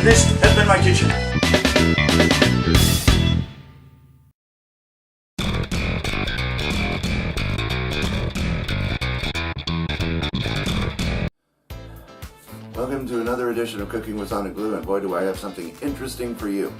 And this has been my kitchen. Welcome to another edition of Cooking with SonicBlu, and boy do I have something interesting for you.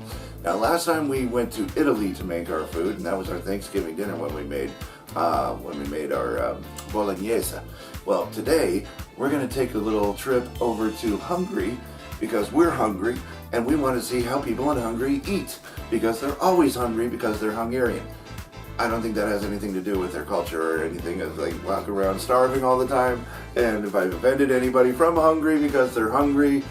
Now, last time we went to Italy to make our food, and that was our Thanksgiving dinner when we made our bolognese. Well, today we're going to take a little trip over to Hungary because we're hungry and we want to see how people in Hungary eat, because they're always hungry because they're Hungarian. I don't think that has anything to do with their culture or anything. It's like walk around starving all the time, and if I've offended anybody from Hungary because they're hungry,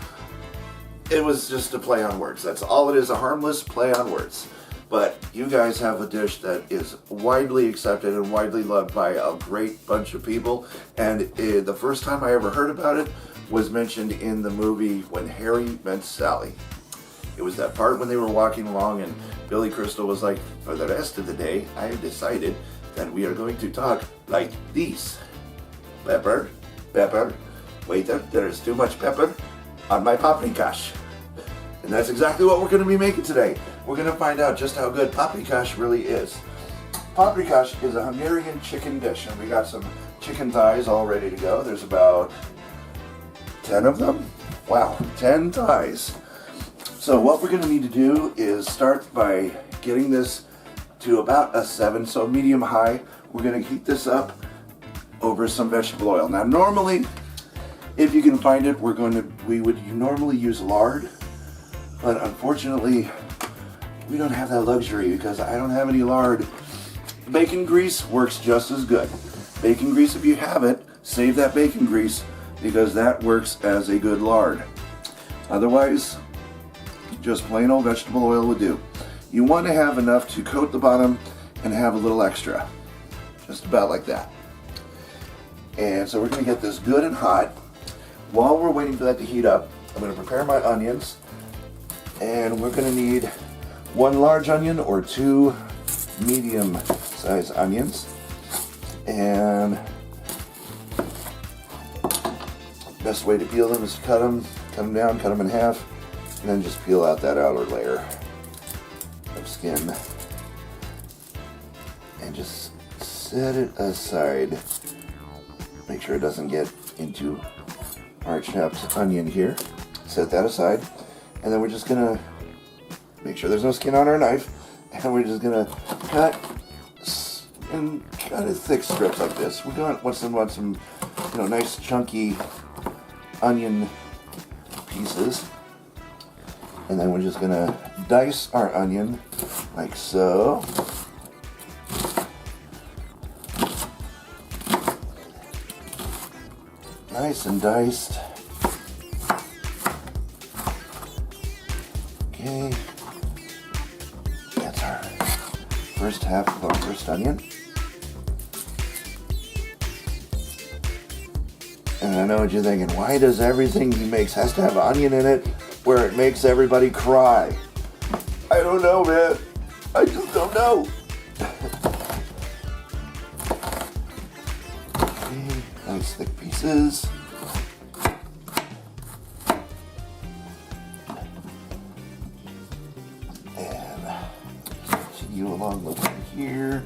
it was just a play on words. That's all it is, a harmless play on words. But you guys have a dish that is widely accepted and widely loved by a great bunch of people, and the first time I ever heard about it was mentioned in the movie When Harry Met Sally. It was that part when they were walking along and Billy Crystal was like, for the rest of the day, I have decided that we are going to talk like this. Pepper, pepper, waiter, there is too much pepper on my paprikash. And that's exactly what we're going to be making today. We're going to find out just how good paprikash really is. Paprikash is a Hungarian chicken dish, and we got some chicken thighs all ready to go. There's about 10 of them. Wow, 10 thighs. So what we're going to need to do is start by getting this to about a 7, so medium high. We're going to heat this up over some vegetable oil. Now normally, if you can find it, we would normally use lard, but unfortunately we don't have that luxury because I don't have any lard. Bacon grease works just as good. Bacon grease, if you have it, save that bacon grease because that works as a good lard. Otherwise, just plain old vegetable oil would do. You want to have enough to coat the bottom and have a little extra. Just about like that. And so we're going to get this good and hot. While we're waiting for that to heat up, I'm going to prepare my onions. And we're going to need 1 large onion or 2 medium-sized onions. And best way to peel them is to cut them down, cut them in half, and then just peel out that outer layer of skin. And just set it aside. Make sure it doesn't get into our chopped onion here. Set that aside. And then we're just going to make sure there's no skin on our knife. And we're just going to cut in kind of thick strips like this. We want some nice chunky onion pieces. And then we're just going to dice our onion like so. Nice and diced. Okay. That's our first half of our first onion. And I know what you're thinking, why does everything he makes has to have onion in it where it makes everybody cry? I don't know, man. I just don't know. Okay, nice thick pieces. And continue along the way here.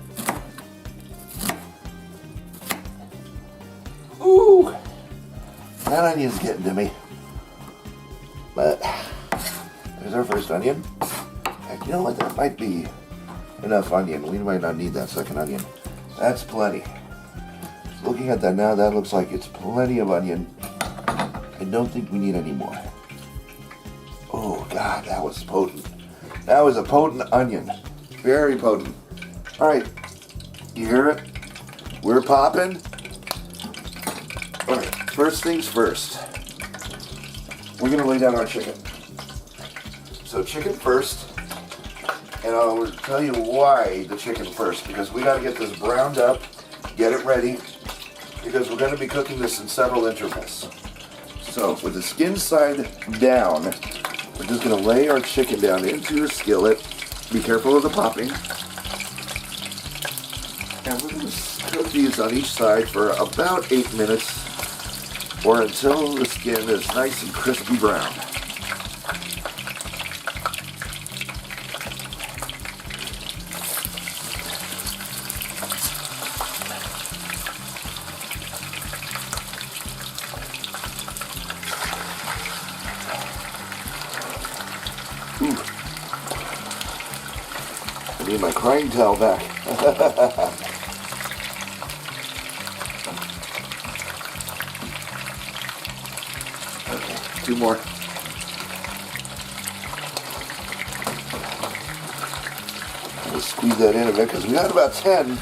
Ooh! That onion's getting to me. But there's our first onion. Heck, you know what? That might be enough onion. We might not need that second onion. That's plenty. Looking at that now, that looks like it's plenty of onion. I don't think we need any more. Oh God, that was potent. That was a potent onion. Very potent. Alright, You hear it? We're popping. All right, first things first. We're gonna lay down our chicken. So chicken first, and I'll tell you why the chicken first, because we gotta get this browned up, get it ready, because we're gonna be cooking this in several intervals. So with the skin side down, we're just gonna lay our chicken down into a skillet. Be careful of the popping. And we're gonna cook these on each side for about 8 minutes, or until the skin is nice and crispy brown. Ooh. I need my crying towel back. Okay, 2 more. Let's squeeze that in a bit because we got about 10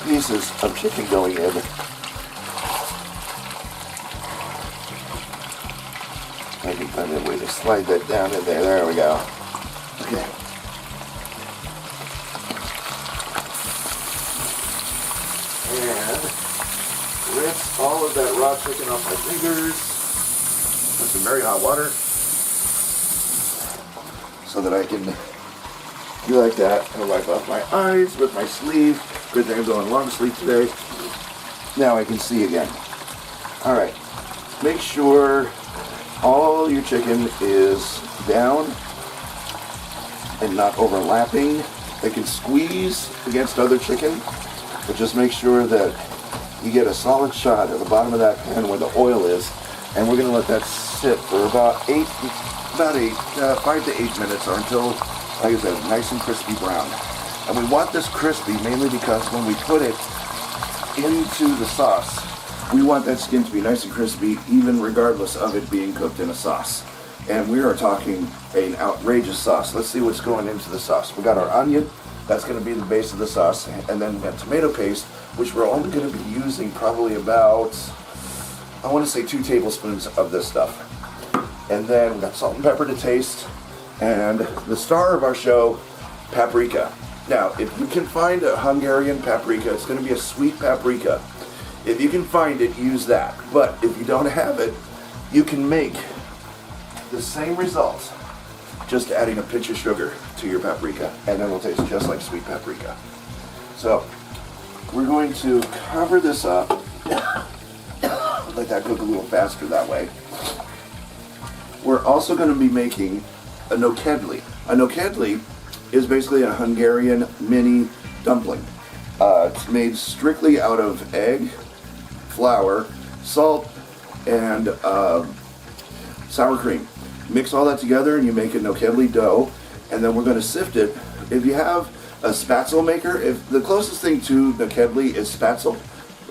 pieces of chicken going in. I can find a way to slide that down in there. There we go. Okay. And rinse all of that raw chicken off my fingers with some very hot water so that I can do like that and wipe off my eyes with my sleeve. Good thing I'm going long sleeve today. Now I can see again. All right. Make sure all your chicken is down and not overlapping. They can squeeze against other chicken, but just make sure that you get a solid shot at the bottom of that pan where the oil is, and we're going to let that sit for about 5 to 8 minutes, or until, like I said, nice and crispy brown. And we want this crispy mainly because when we put it into the sauce, we want that skin to be nice and crispy, even regardless of it being cooked in a sauce. And we are talking an outrageous sauce. Let's see what's going into the sauce. We got our onion. That's going to be the base of the sauce. And then we got tomato paste, which we're only going to be using probably about, I want to say 2 tablespoons of this stuff. And then we got salt and pepper to taste. And the star of our show, paprika. Now, if you can find a Hungarian paprika, it's going to be a sweet paprika. If you can find it, use that. But if you don't have it, you can make the same results, just adding a pinch of sugar to your paprika, and then it'll taste just like sweet paprika. So we're going to cover this up, let that cook a little faster that way. We're also going to be making a nokedli. A nokedli is basically a Hungarian mini dumpling. It's made strictly out of egg, flour, salt, and sour cream. Mix all that together and you make a nokedli dough, and then we're going to sift it. If you have a spatzel maker, if the closest thing to nokedli is spatzel,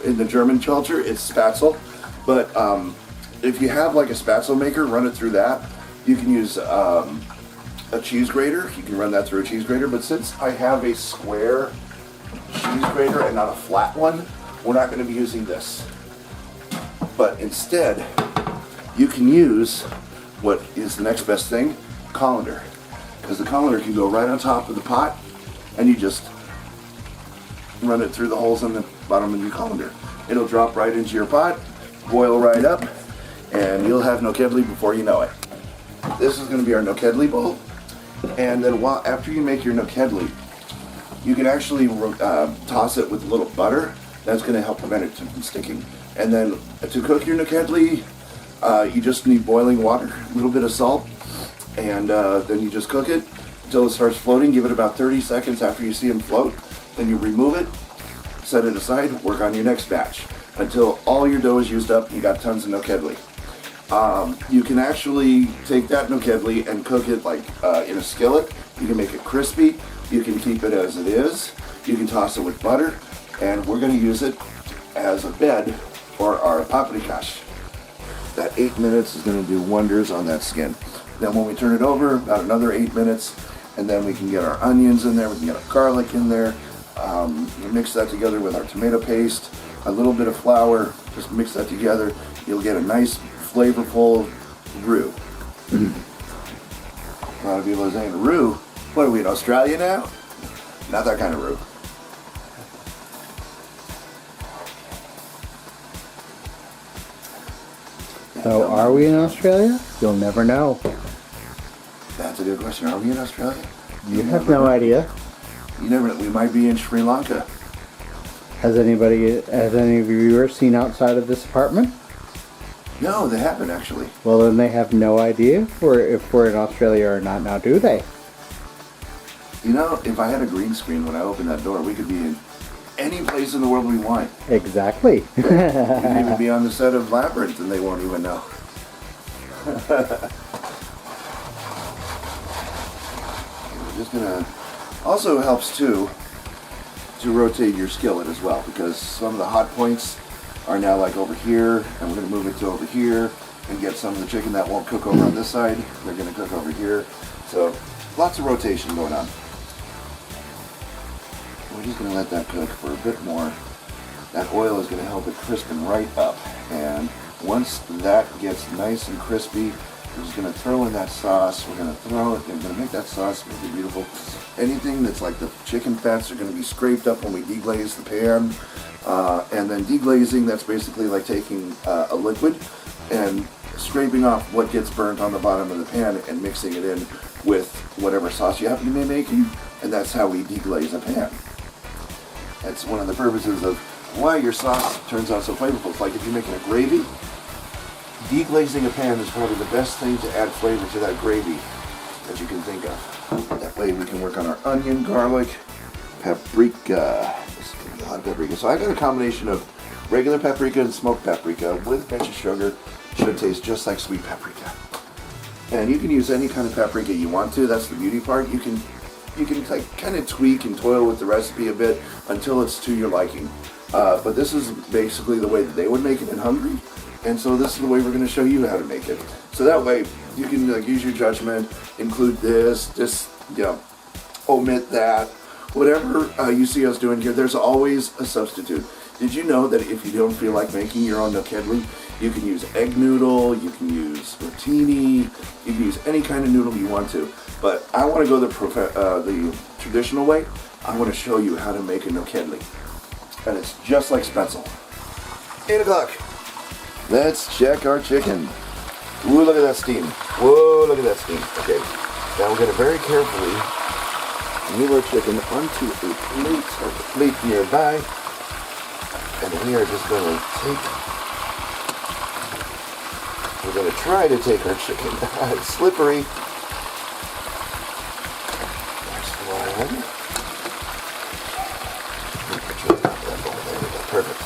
in the German culture it's spatzel, but if you have like a spatzel maker, run it through that. You can use a cheese grater, you can run that through a cheese grater, but since I have a square cheese grater and not a flat one, we're not going to be using this. But instead, you can use what is the next best thing, colander. Because the colander can go right on top of the pot, and you just run it through the holes in the bottom of your colander. It'll drop right into your pot, boil right up, and you'll have nokedli before you know it. This is going to be our nokedli bowl, and then after you make your nokedli, you can actually toss it with a little butter. That's going to help prevent it from sticking. And then to cook your nokedli, you just need boiling water, a little bit of salt, and then you just cook it until it starts floating. Give it about 30 seconds after you see them float. Then you remove it, set it aside, work on your next batch until all your dough is used up and you got tons of nokedli. You can actually take that nokedli and cook it like in a skillet. You can make it crispy. You can keep it as it is. You can toss it with butter, and we're going to use it as a bed for our paprikash. That 8 minutes is going to do wonders on that skin. Then when we turn it over, about another 8 minutes, and then we can get our onions in there, we can get our garlic in there, Mix that together with our tomato paste, a little bit of flour, just mix that together. You'll get a nice flavorful roux. A lot of people are saying, roux? What are we in Australia now? Not that kind of roux. So are we in Australia? You'll never know. That's a good question. Are we in Australia? You have no idea. You never know. We might be in Sri Lanka. Has any of your viewers seen outside of this apartment? No, they haven't actually. Well, then they have no idea if we're in Australia or not now, do they? You know, if I had a green screen when I opened that door, we could be in any place in the world we want. Exactly. We could even be on the set of Labyrinth and they won't even know. We're just gonna... Also helps too to rotate your skillet as well, because some of the hot points are now like over here, and we're gonna move it to over here and get some of the chicken that won't cook over on this side. They're gonna cook over here. So lots of rotation going on. We're just gonna let that cook for a bit more. That oil is gonna help it crispen right up. And once that gets nice and crispy, we're just gonna throw in that sauce. We're gonna throw it, and we're gonna make that sauce really beautiful. Anything that's like the chicken fats are gonna be scraped up when we deglaze the pan. And then deglazing, that's basically like taking a liquid and scraping off what gets burnt on the bottom of the pan and mixing it in with whatever sauce you happen to be making. And that's how we deglaze a pan. That's one of the purposes of why your sauce turns out so flavorful. It's like if you're making a gravy, deglazing a pan is probably the best thing to add flavor to that gravy that you can think of. That way we can work on our onion, garlic, paprika. This is going to be a lot of paprika. So I got a combination of regular paprika and smoked paprika with a pinch of sugar. Should taste just like sweet paprika. And you can use any kind of paprika you want to. That's the beauty part. You can like kind of tweak and toil with the recipe a bit until it's to your liking. But this is basically the way that they would make it in Hungary. And so this is the way we're going to show you how to make it. So that way you can use your judgment, include this, omit that. Whatever you see us doing here, there's always a substitute. Did you know that if you don't feel like making your own Nokedli, you can use egg noodle, you can use rotini, you can use any kind of noodle you want to. But I want to go the traditional way. I want to show you how to make a Nokedli. And it's just like Spetzel. 8 o'clock. Let's check our chicken. Ooh, look at that steam. Whoa, look at that steam. Okay, now we're going to very carefully move our chicken onto a plate or a plate nearby. And we are just going to we're going to try to take our chicken. It's slippery. There's one. Perfect.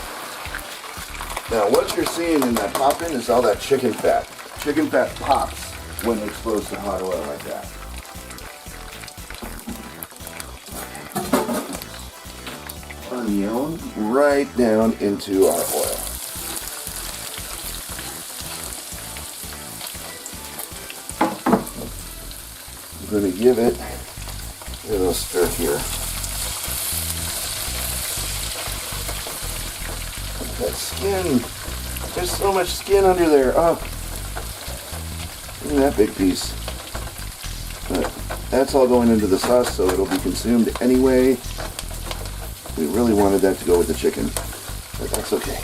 Now what you're seeing in that pop-in is all that chicken fat. Chicken fat pops when it explodes to hot oil like that. Onion right down into our oil. I'm going to give it a little stir here. That skin, there's so much skin under there. Oh, look at that big piece. But that's all going into the sauce, so it'll be consumed anyway. We really wanted that to go with the chicken, but that's okay.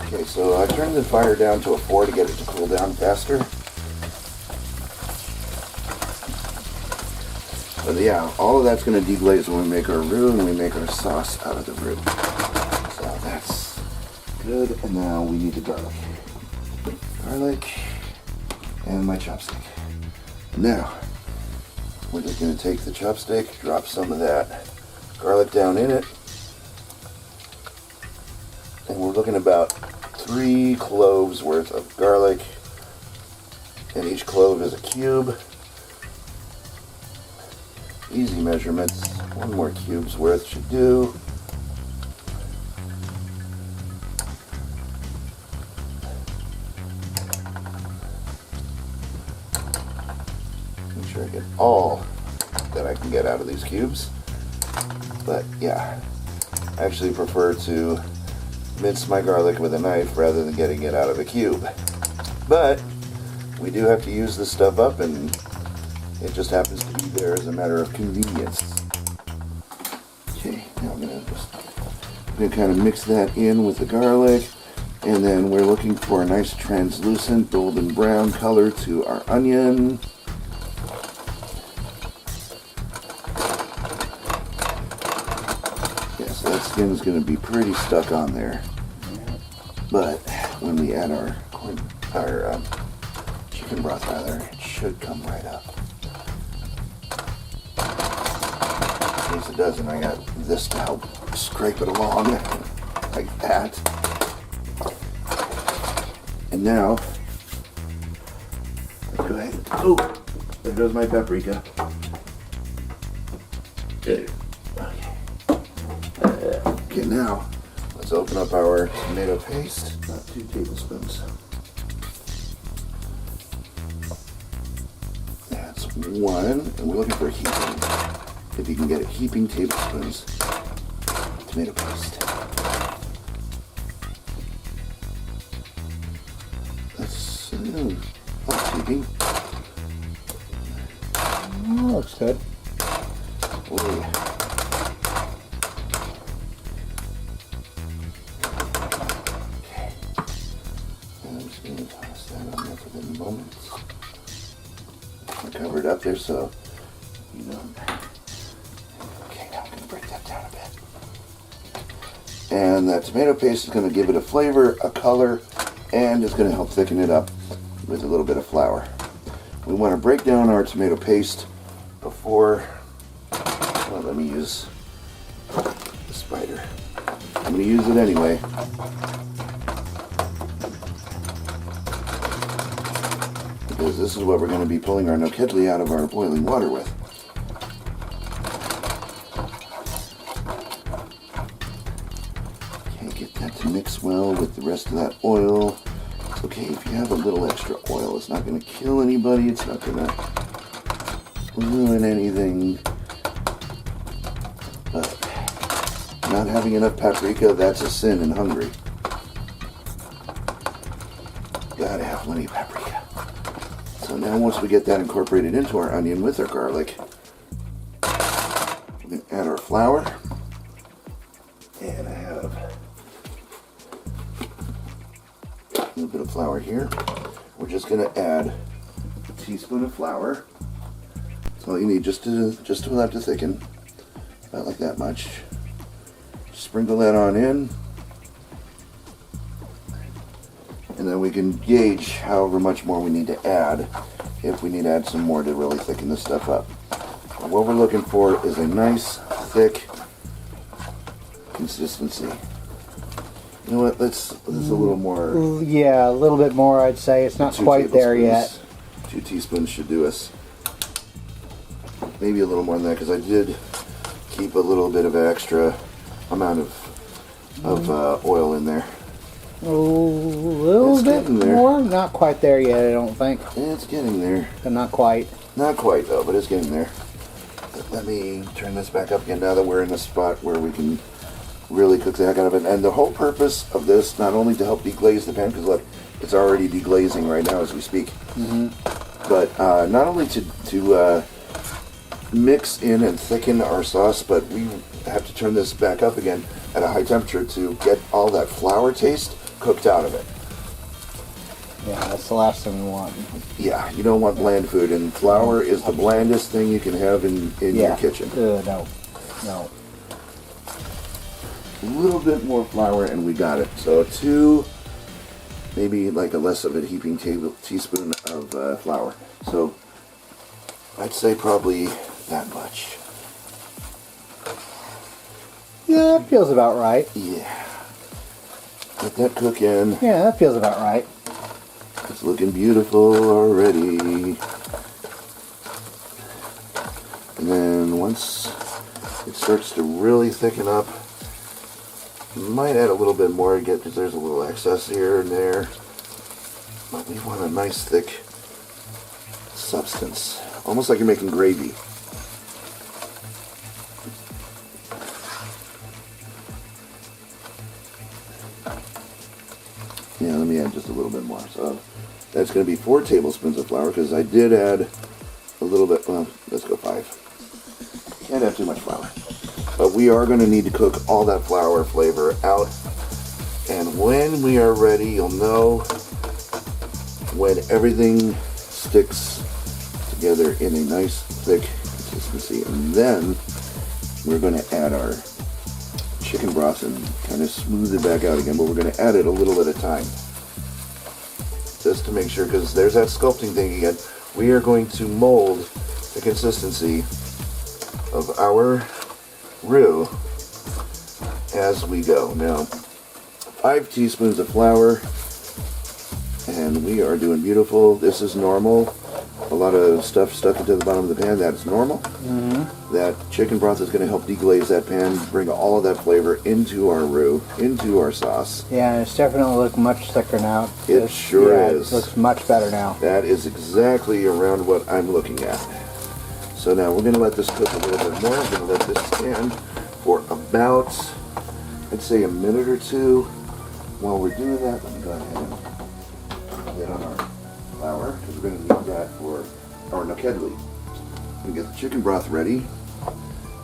Okay, so I turned the fire down to a 4 to get it to cool down faster. But yeah, all of that's going to deglaze when we make our roux and we make our sauce out of the roux. So that's good. And now we need the garlic. Garlic and my chopstick. Now, we're just going to take the chopstick, drop some of that garlic down in it. And we're looking about 3 cloves worth of garlic. And each clove is a cube. Easy measurements. 1 more cube's worth should do. Make sure I get all that I can get out of these cubes. But yeah, I actually prefer to mince my garlic with a knife rather than getting it out of a cube. But we do have to use this stuff up, and it just happens to be there as a matter of convenience. Okay, now I'm going to kind of mix that in with the garlic, and then we're looking for a nice translucent golden brown color to our onion. Yes, that skin is going to be pretty stuck on there. But when we add our chicken broth, it should come right up. In case it doesn't, I got this to help scrape it along like that. And now, let's go ahead. Oh, there goes my paprika. Okay. Okay, now let's open up our tomato paste. About 2 tablespoons. That's 1, and we're looking for a heaping. If you can get it, heaping tablespoons tomato paste. That's heaping. Oh, looks good. Oh, yeah. Cover it up there so you know. Okay, now I'm going to break that down a bit. And that tomato paste is going to give it a flavor, a color, and it's going to help thicken it up with a little bit of flour. We want to break down our tomato paste before, well, let me use the spider. I'm going to use it anyway. Because this is what we're going to be pulling our Nokedli out of our boiling water with. Okay, get that to mix well with the rest of that oil. It's okay if you have a little extra oil. It's not going to kill anybody. It's not going to ruin anything. But not having enough paprika, that's a sin in Hungary. Gotta have plenty of paprika. So now once we get that incorporated into our onion with our garlic, we're going to add our flour. And I have a little bit of flour here. We're just going to add a teaspoon of flour. That's all you need just to allow it to thicken. About like that much. Sprinkle that on in. And then we can gauge however much more we need to add, if we need to add some more to really thicken this stuff up. And what we're looking for is a nice, thick consistency. You know what, let's a little more. Yeah, a little bit more, I'd say. It's not quite there yet. 2 teaspoons should do us. Maybe a little more than that, because I did keep a little bit of extra amount of oil in there. A little bit more? Not quite there yet, I don't think. It's getting there. But not quite. Not quite, though, but it's getting there. Let me turn this back up again now that we're in a spot where we can really cook the heck out of it. And the whole purpose of this, not only to help deglaze the pan, because look, it's already deglazing right now as we speak, but not only to mix in and thicken our sauce, but we have to turn this back up again at a high temperature to get all that flour taste cooked out of it. Yeah, that's the last thing we want. Yeah, you don't want bland food, and flour is the blandest thing you can have in your kitchen. No. A little bit more flour and we got it. So 2, maybe like a less of a heaping teaspoon of flour. So I'd say probably that much. Yeah, that feels about right. Yeah. Let that cook in. Yeah, that feels about right. It's looking beautiful already. And then once it starts to really thicken up, you might add a little bit more to get, because there's a little excess here and there. But we want a nice thick substance. Almost like you're making gravy. Yeah, let me add just a little bit more. So that's going to be 4 tablespoons of flour because I did add a little bit. Well, let's go 5. Can't have too much flour. But we are going to need to cook all that flour flavor out. And when we are ready, you'll know when everything sticks together in a nice thick consistency. And then we're going to add our chicken broth and kind of smooth it back out again, but we're going to add it a little at a time. Just to make sure, because there's that sculpting thing again. We are going to mold the consistency of our roux as we go. Now, 5 teaspoons of flour, and we are doing beautiful. This is normal. A lot of stuff stuck into the bottom of the pan, that's normal. Mm-hmm. That chicken broth is going to help deglaze that pan, bring all of that flavor into our roux, into our sauce. Yeah, it's definitely looking much thicker now. It sure is. It looks much better now. That is exactly around what I'm looking at. So now we're going to let this cook a little bit more. I'm going to let this stand for about, I'd say, a minute or two. While we're doing that, let me go ahead and get on our flour, because we're going to need that for our Nokedli. We get the chicken broth ready,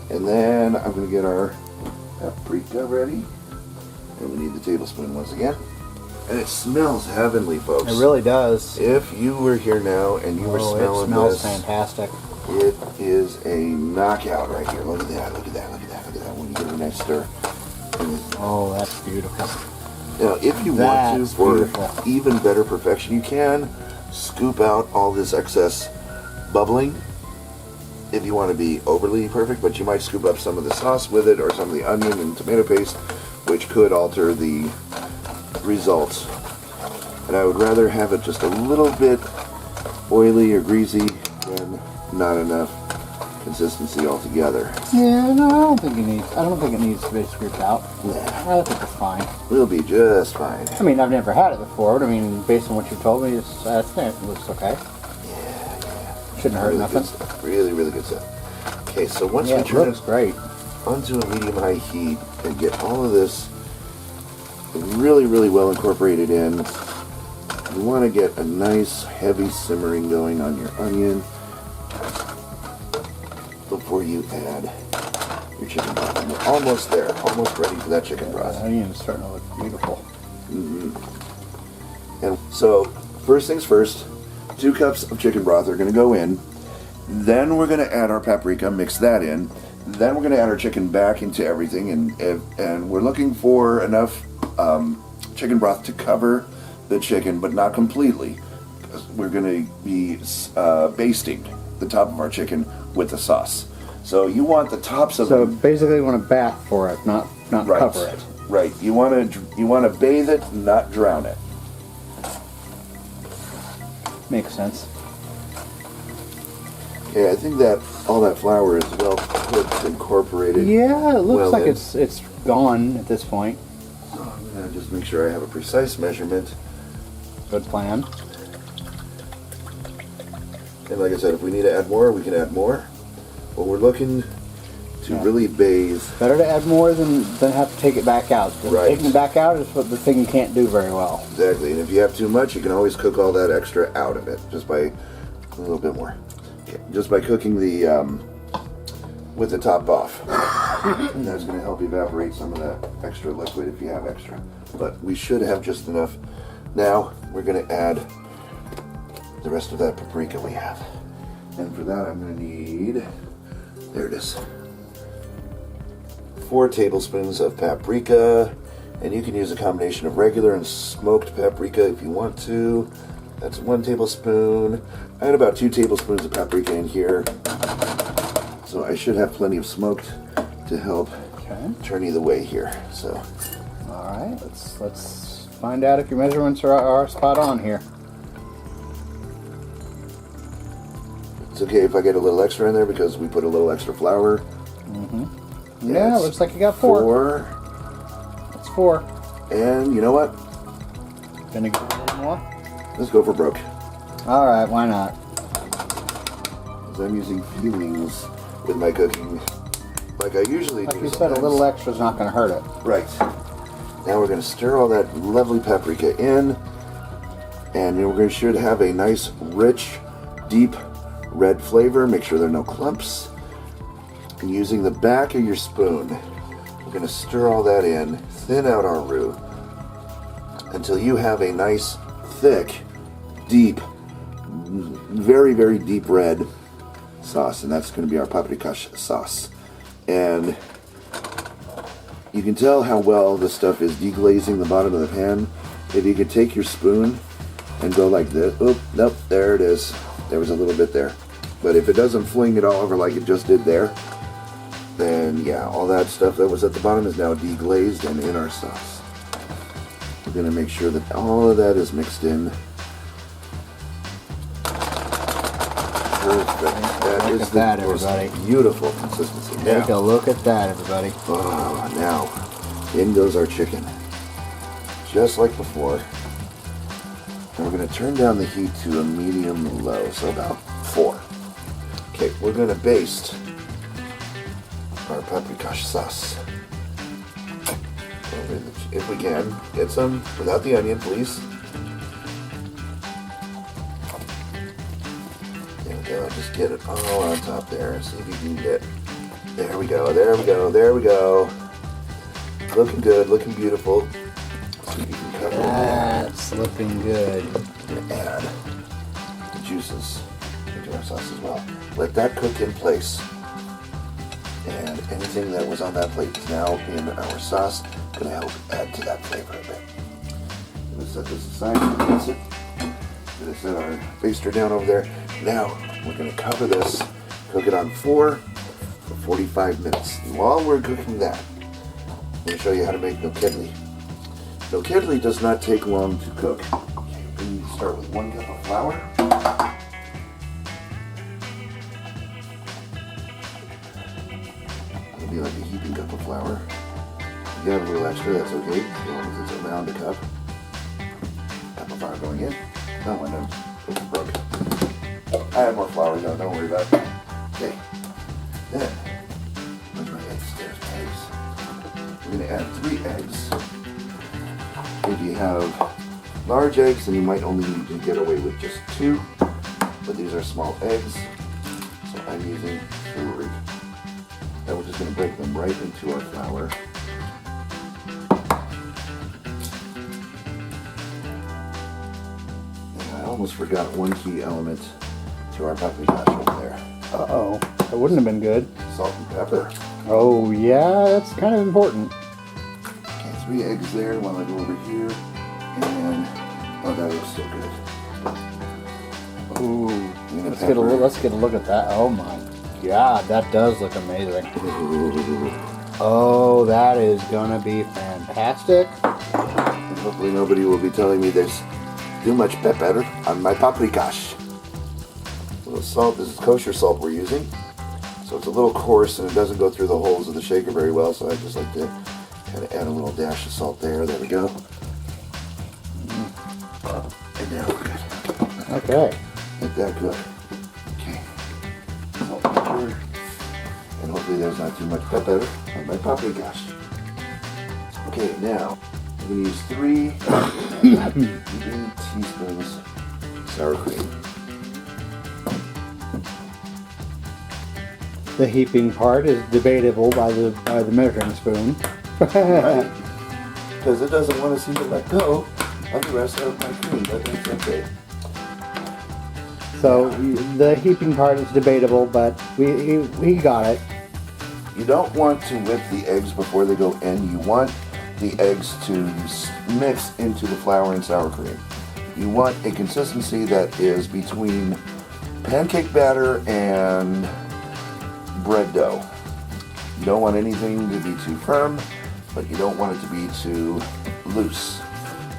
and then I'm going to get our paprika ready, and we need the tablespoon once again. And it smells heavenly, folks. It really does. If you were here now and you were smelling it smells this, fantastic. it is a knockout right here. Look at that, look at that, look at that, look at that. When you give it a nice stir. Oh, that's beautiful. Now, if you want to, for even better perfection, you can scoop out all this excess bubbling if you want to be overly perfect, but you might scoop up some of the sauce with it or some of the onion and tomato paste, which could alter the results. And I would rather have it just a little bit oily or greasy than not enough consistency altogether. Yeah, no, I don't think it needs to be scooped out. Nah. I think it's fine. We'll be just fine. I mean, I've never had it before, but I mean, based on what you told me, I think it looks okay. Yeah. Shouldn't hurt really nothing. Good stuff. Really, really good stuff. Okay, so once we it turn looks great. onto a medium-high heat and get all of this really, really well incorporated in, you want to get a nice heavy simmering going on your onion before you add your chicken broth. And we're almost there, almost ready for that chicken broth. The onion is starting to look beautiful. Mm-hmm. And so, first things first, 2 cups of chicken broth are going to go in. Then we're going to add our paprika, mix that in. Then we're going to add our chicken back into everything, and we're looking for enough chicken broth to cover the chicken, but not completely. We're going to be basting the top of our chicken with the sauce. So you want the tops of So basically, you want to bath for it, not right, cover it. Right. You want to bathe it, not drown it. Makes sense. Yeah, I think that all that flour is well cooked, incorporated. Yeah, it looks like in. it's gone at this point. So I'm gonna just make sure I have a precise measurement. Good plan. And like I said, if we need to add more, we can add more. But we're looking to really bathe. Better to add more than have to take it back out. Right. Taking it back out is what the thing you can't do very well. Exactly. And if you have too much, you can always cook all that extra out of it just by a little bit more. Okay. Just by cooking the with the top off. And that's going to help evaporate some of that extra liquid if you have extra. But we should have just enough. Now we're going to add the rest of that paprika we have. And for that I'm going to need, there it is, 4 tablespoons of paprika. And you can use a combination of regular and smoked paprika if you want to. That's 1 tablespoon. I had about 2 tablespoons of paprika in here. So I should have plenty of smoked to help turn either way here. So, all right, let's find out if your measurements are spot on here. it's okay if I get a little extra in there because we put a little extra flour. Mm-hmm. Yeah, looks like you got 4. That's 4. And you know what? Gonna get a little more? Let's go for broke. All right, why not? Because I'm using feelings with my cooking like I usually do. Like you said, a little extra is not going to hurt it. Right. Now we're going to stir all that lovely paprika in, and we should have a nice, rich, deep red flavor. Make sure there are no clumps. And using the back of your spoon, we're going to stir all that in, thin out our roux, until you have a nice, thick, deep, very, very deep red sauce, and that's going to be our Paprikash sauce. And you can tell how well this stuff is deglazing the bottom of the pan. If you could take your spoon and go like this. Oop, nope, there it is. There was a little bit there. But if it doesn't fling it all over like it just did there, then yeah, all that stuff that was at the bottom is now deglazed and in our sauce. We're going to make sure that all of that is mixed in. Perfect. Look at that, everybody. Beautiful consistency. Take a look at that, everybody. Oh, now, in goes our chicken. Just like before. And we're going to turn down the heat to a medium low, so about 4. Okay, we're going to baste our Paprikash sauce. If we can, get some without the onion, please. There we go, just get it all on top there. See if you can get, there we go, there we go, there we go. Looking good, looking beautiful. See if you can cover That's looking good. We're going to add the juices into our sauce as well. Let that cook in place. And anything that was on that plate is now in our sauce. Going to help add to that flavor a bit. I'm going to set this aside. That's it. Going to set our baster down over there. Now we're going to cover this, cook it on 4 for 45 minutes. And while we're cooking that, I'm going to show you how to make Nokedli. Nokedli does not take long to cook. Okay, we start with 1 cup of flour. It'll be like a heaping cup of flour. If you have a little extra, that's okay, as long as it's around a cup. Cup of flour going in. Not one of them. Broke. I have more flour though, don't worry about it. Okay. Then, where's my eggs? There's my eggs. We're going to add 3 eggs. If you have large eggs, then you might only need to get away with just 2. But these are small eggs, so I'm using 3. Now we're just going to break them right into our flour. And I almost forgot one key element to our paprikash over there. Uh-oh. That wouldn't have been good. Salt and pepper. Oh, yeah, that's kind of important. Okay, 3 eggs there while I go over here. And, oh, that looks so good. Ooh. Let's get a look at that. Oh, my God, that does look amazing. Ooh. Oh, that is gonna be fantastic. And hopefully nobody will be telling me there's too much pepper on my paprikash. A little salt, this is kosher salt we're using. So it's a little coarse and it doesn't go through the holes of the shaker very well, so I just like to kind of add a little dash of salt there. There we go. And now we're good. Okay. Let that cook. Okay. Salt, pepper. And hopefully there's not too much pepper on my paprikash. Okay, now I'm going to use 3 teaspoons sour cream. The heaping part is debatable by the measuring spoon. Right? Because it doesn't want to seem to let go of the rest of my cream, but that's okay. So the heaping part is debatable, but we got it. You don't want to whip the eggs before they go in. You want the eggs to mix into the flour and sour cream. You want a consistency that is between pancake batter and bread dough. You don't want anything to be too firm, but you don't want it to be too loose.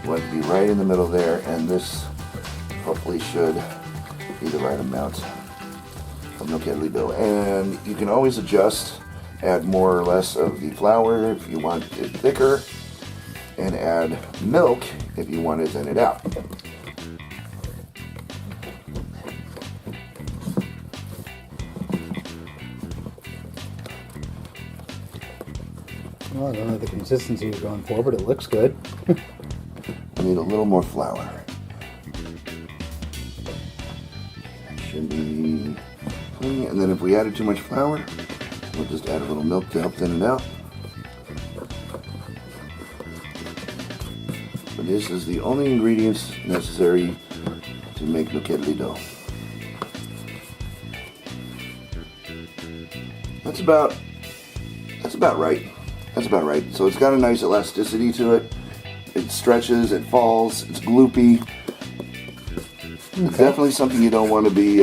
You want it to be right in the middle there, and this hopefully should be the right amount of Nokedli dough. And you can always adjust, add more or less of the flour if you want it thicker, and add milk if you want to thin it out. Well, I don't know the consistency you're going for, but it looks good. I need a little more flour. Should be plenty. And then if we added too much flour, we'll just add a little milk to help thin it out. But this is the only ingredients necessary to make Nokedli dough. That's about right. That's about right. So it's got a nice elasticity to it. It stretches, it falls, it's gloopy. It's definitely something you don't want to be,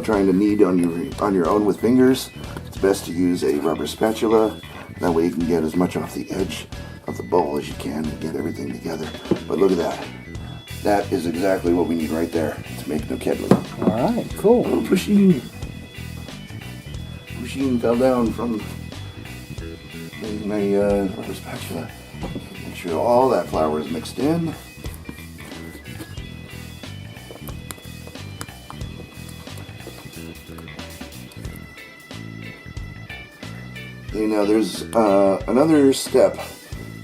trying to knead on your own with fingers. It's best to use a rubber spatula. That way you can get as much off the edge of the bowl as you can and get everything together. But look at that. That is exactly what we need right there to make Nokedli. All right, cool. Oh, Pusheen fell down from my rubber spatula. Make sure all that flour is mixed in. Okay, now there's another step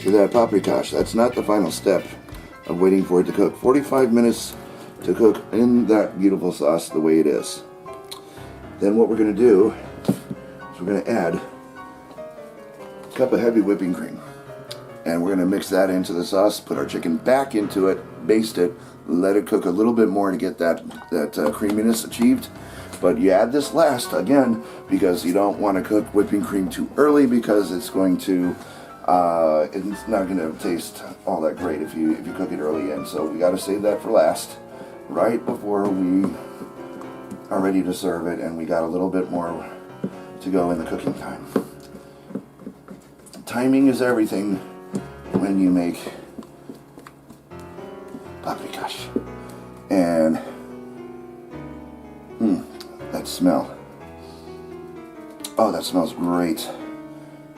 to that Paprikash. That's not the final step of waiting for it to cook. 45 minutes to cook in that beautiful sauce the way it is. Then what we're going to do is we're going to add a cup of heavy whipping cream. And we're going to mix that into the sauce, put our chicken back into it, baste it, let it cook a little bit more to get that creaminess achieved. But you add this last, again, because you don't want to cook whipping cream too early because it's going to, it's not going to taste all that great if you cook it early in. So we got to save that for last, right before we are ready to serve it, and we got a little bit more to go in the cooking time. Timing is everything when you make Paprikash. And that smell. Oh, that smells great.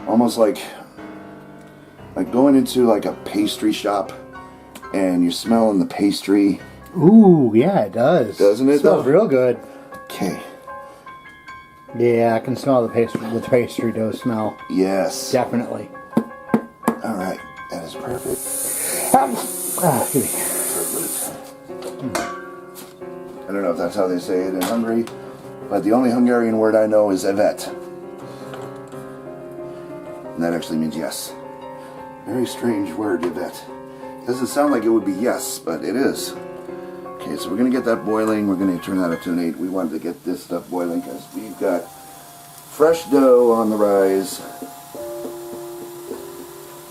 Almost like going into like a pastry shop and you're smelling the pastry. Ooh, yeah, it does. Doesn't it? It smells real good. Okay. Yeah, I can smell the pastry dough smell. Yes. Definitely. All right, that is perfect. I don't know if that's how they say it in Hungary, but the only Hungarian word I know is evet. And that actually means yes. Very strange word, evet. Doesn't sound like it would be yes, but it is. Okay, so we're going to get that boiling. We're going to turn that up to an 8. We wanted to get this stuff boiling because we've got fresh dough on the rise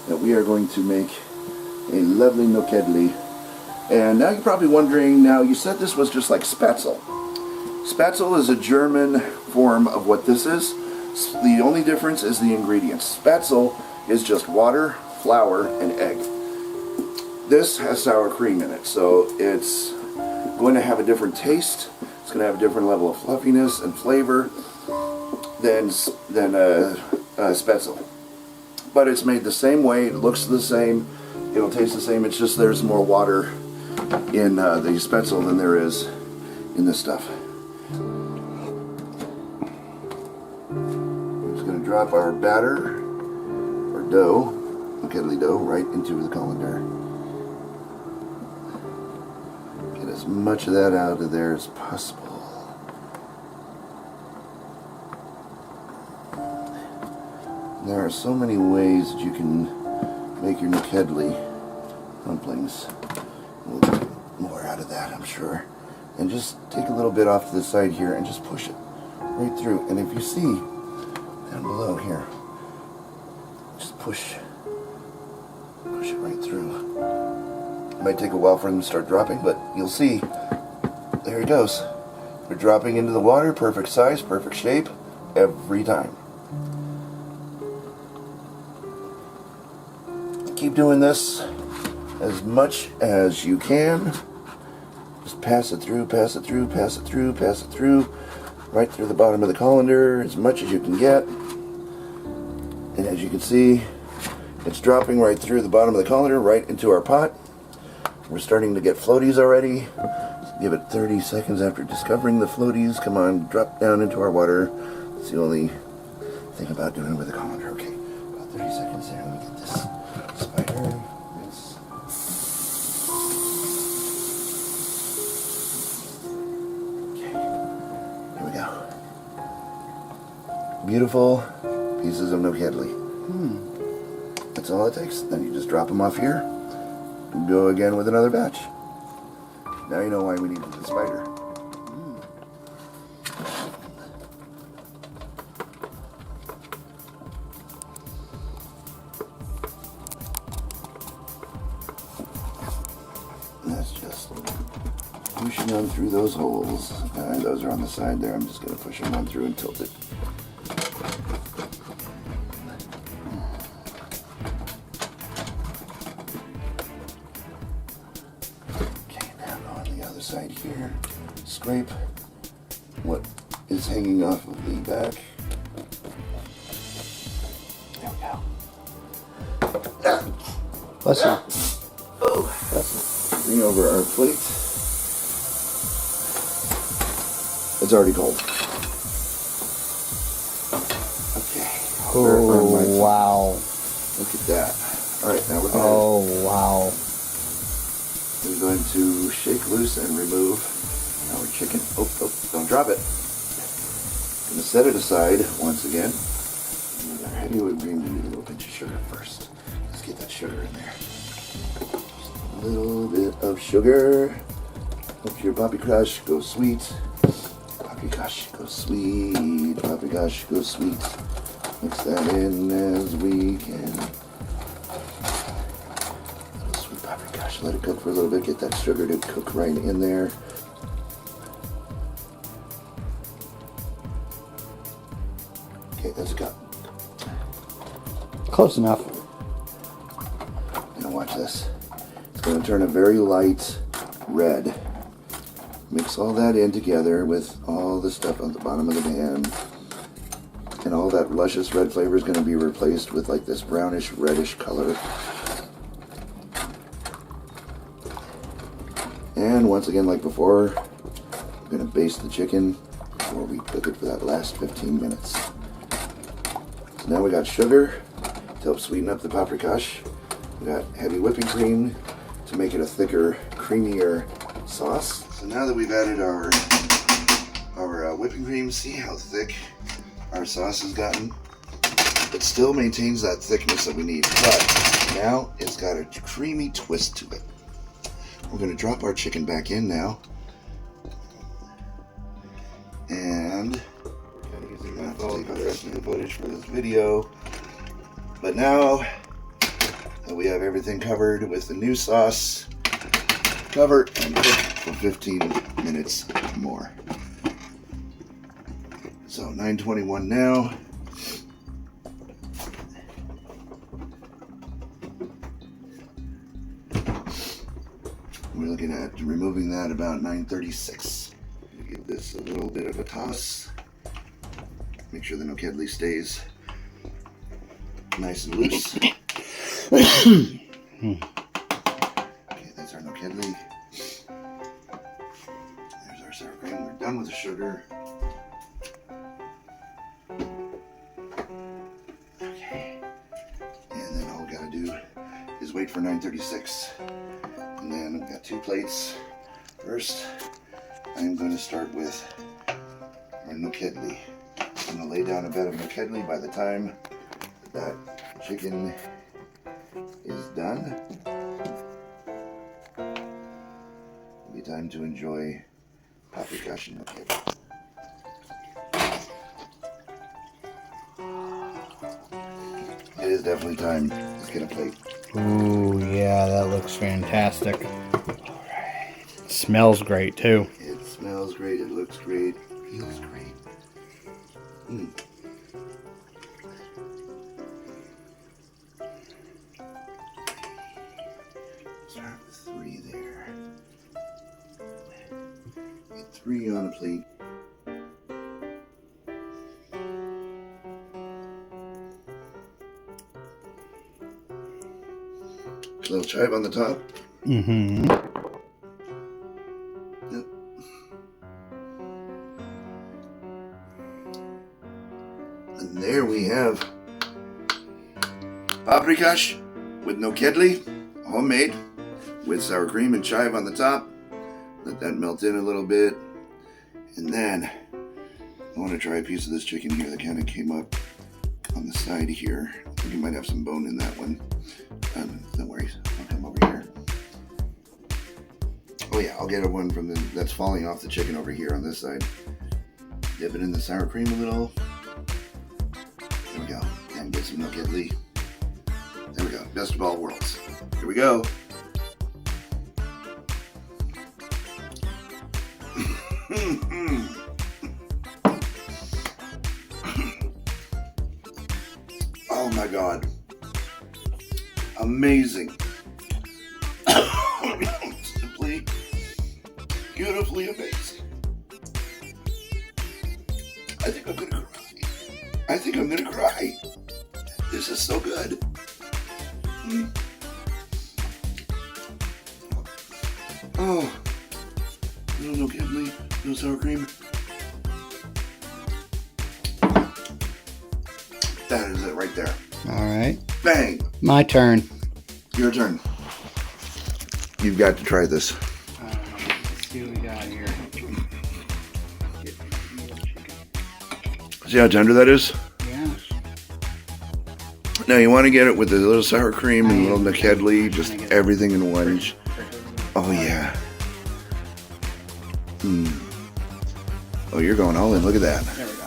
that we are going to make a lovely Nokedli. And now you're probably wondering, now you said this was just like Spätzle. Spätzle is a German form of what this is. The only difference is the ingredients. Spätzle is just water, flour, and egg. This has sour cream in it, so it's going to have a different taste. It's going to have a different level of fluffiness and flavor than Spätzle. But it's made the same way, it looks the same, it'll taste the same, it's just there's more water in the Spätzle than there is in this stuff. We're just going to drop our batter, our dough, Nokedli dough, right into the colander. Get as much of that out of there as possible. There are so many ways that you can make your Nokedli dumplings. We'll get more out of that, I'm sure. And just take a little bit off to the side here and just push it right through. And if you see down below here, just push it right through. It might take a while for them to start dropping, but you'll see. There it goes. They're dropping into the water, perfect size, perfect shape, every time. Keep doing this as much as you can. Just pass it through, pass it through, pass it through, pass it through, right through the bottom of the colander, as much as you can get. And as you can see, it's dropping right through the bottom of the colander, right into our pot. We're starting to get floaties already. Give it 30 seconds after discovering the floaties. Come on, drop down into our water. It's the only thing about doing it with a colander. Okay, about 30 seconds there. Let me get beautiful pieces of Nokedli. That's all it takes. Then you just drop them off here and go again with another batch. Now you know why we needed the spider. That's just pushing on through those holes. Those are on the side there. I'm just going to push them on through and tilt it. Okay, now on the other side here, scrape what is hanging off of the back. There we go. Bless you. Bring over our plate. It's already cold. Okay. Oh, wow. Look at that. Alright, now we're going Oh, wow. we're going to shake loose and remove our chicken. Oh, don't drop it. Gonna set it aside once again. With our heavy whipped cream, we need a little pinch of sugar first. Let's get that sugar in there. A little bit of sugar. Hope your Paprikash goes sweet. Paprikash goes sweet. Paprikash goes sweet. Mix that in as we can. A little sweet Paprikash. Let it cook for a little bit. Get that sugar to cook right in there. Okay, that's a cup. Close enough. Now watch this. It's going to turn a very light red. Mix all that in together with all the stuff on the bottom of the pan. And all that luscious red flavor is going to be replaced with like this brownish reddish color. And once again, like before, we're going to baste the chicken before we cook it for that last 15 minutes. So now we got sugar to help sweeten up the Paprikash. We got heavy whipping cream to make it a thicker, creamier sauce. So now that we've added our whipping cream, see how thick our sauce has gotten? It still maintains that thickness that we need, but now it's got a creamy twist to it. We're going to drop our chicken back in now. And I'm using my phone for the rest of the footage for this video. But now that we have everything covered with the new sauce, cover and cook for 15 minutes more. So 9:21 now. We're looking at removing that about 9:36. Give this a little bit of a toss. Make sure the Nokedli stays nice and loose. Okay, that's our Nokedli. There's our sour cream. We're done with the sugar. Okay. And then all we gotta do is wait for 9:36. And then I've got two plates. First, I'm going to start with our Nokedli. I'm going to lay down a bed of Nokedli. By the time that chicken is done, it'll be time to enjoy Paprikash and Nokedli. It is definitely time. Let's get a plate. Ooh, yeah, that looks fantastic. It smells great, too. It smells great, it looks great, feels great. Start with 3 there. Get 3 on a plate. A little chive on the top. Mm-hmm. Yep. And there we have Paprikash with Nokedli, homemade, with sour cream and chive on the top. Let that melt in a little bit. And then I want to try a piece of this chicken here that kind of came up on the side here. I think you might have some bone in that one. Don't worry, I'll come over here. Oh yeah, I'll get a one from that's falling off the chicken over here on this side. Dip it in the sour cream a little. There we go. And get some Nokedli. There we go. Best of all worlds. Here we go. Oh my God. Amazing. Simply, beautifully amazing. I think I'm gonna cry. I think I'm gonna cry. This is so good. Oh, no Nokedli, no sour cream. That is it right there. All right. Bang. My turn. Your turn. You've got to try this. Let's see what we got here. See how tender that is? Yeah. Now you want to get it with a little sour cream and a little Nokedli, just everything in one. Oh yeah. Oh, you're going all in. Look at that. There we go.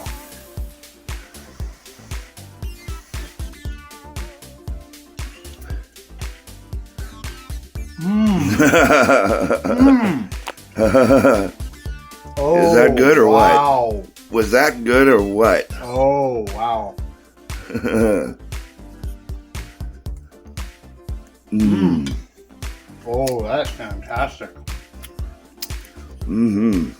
Oh, is that good or wow. what? Was that good or what? Oh, wow. Oh, that's fantastic. And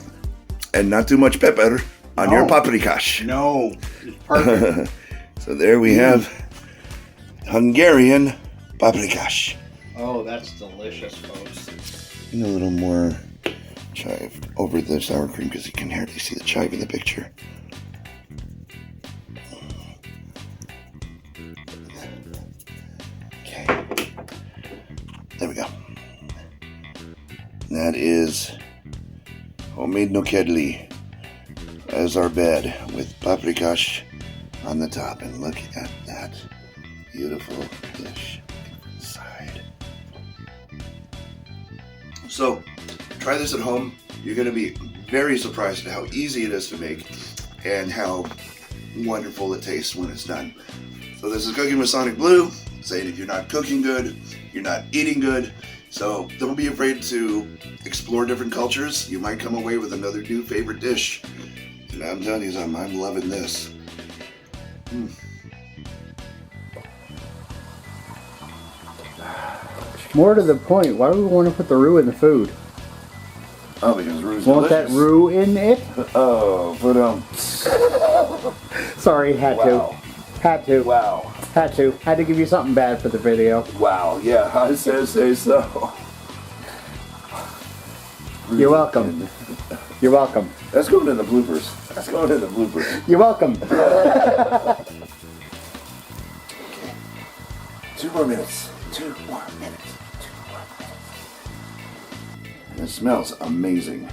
not too much pepper on your paprikash. No, it's perfect. So there we have Hungarian paprikash. Oh, that's delicious, folks. And a little more chive over the sour cream because you can hardly see the chive in the picture. Okay. There we go. That is homemade Nokedli as our bed with paprikash on the top. And look at that beautiful dish inside. So, try this at home. You're going to be very surprised at how easy it is to make and how wonderful it tastes when it's done. So this is Cooking with SonicBlu, saying if you're not cooking good, you're not eating good. So don't be afraid to explore different cultures. You might come away with another new favorite dish. And I'm telling you something, I'm loving this. More to the point, why do we want to put the roux in the food? Oh, because roux's Want delicious. that roux in it? Oh, but Sorry, had wow. to. Had to. Wow. Had to. Had to give you something bad for the video. Wow, yeah, I say so. You're welcome. You're welcome. That's going in the bloopers. That's going in the bloopers. You're welcome. 2 more minutes. 2 more minutes. 2 more minutes. And it smells amazing.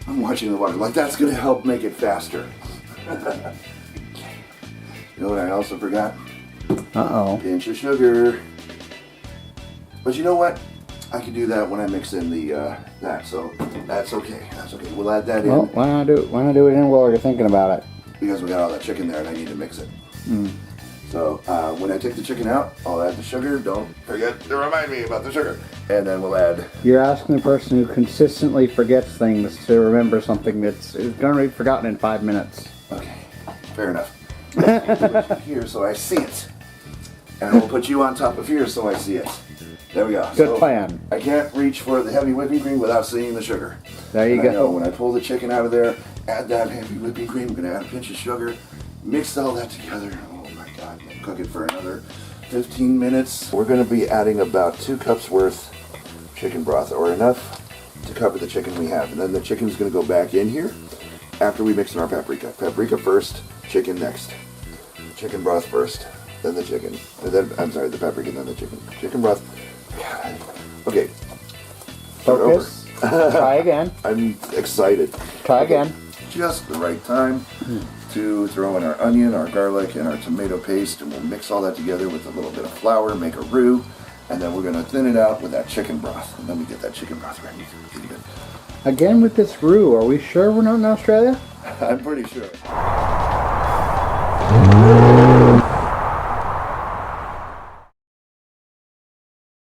I'm watching the water. Like, that's going to help make it faster. You know what I also forgot? Uh-oh. Pinch of sugar. But you know what? I can do that when I mix in the that, so that's okay. That's okay. We'll add that Well, in why not do it in while you're thinking about it? because we got all that chicken there and I need to mix it. So when I take the chicken out, I'll add the sugar. Don't forget to remind me about the sugar. And then we'll add. You're asking the person who consistently forgets things to remember something that's going to be forgotten in 5 minutes. Okay, fair enough. Put you here so I see it, and we'll put you on top of here so I see it. There we go. Good plan. I can't reach for the heavy whipping cream without seeing the sugar. There you And go. I know when I pull the chicken out of there, add that heavy whipping cream. I'm gonna add a pinch of sugar, mix all that together. Oh my God! Cook it for another 15 minutes. We're gonna be adding about 2 cups worth chicken broth, or enough to cover the chicken we have, and then the chicken's gonna go back in here after we mix in our paprika. Paprika first, chicken next. Chicken broth first, then the chicken. And then I'm sorry, the paprika, then the chicken. Chicken broth. God. Okay. Start over. Focus. Try again. I'm excited. Try again. Just the right time to throw in our onion, our garlic, and our tomato paste, and we'll mix all that together with a little bit of flour, make a roux, and then we're gonna thin it out with that chicken broth. And then we get that chicken broth ready. Pretty good. Again with this roux. Are we sure we're not in Australia? I'm pretty sure.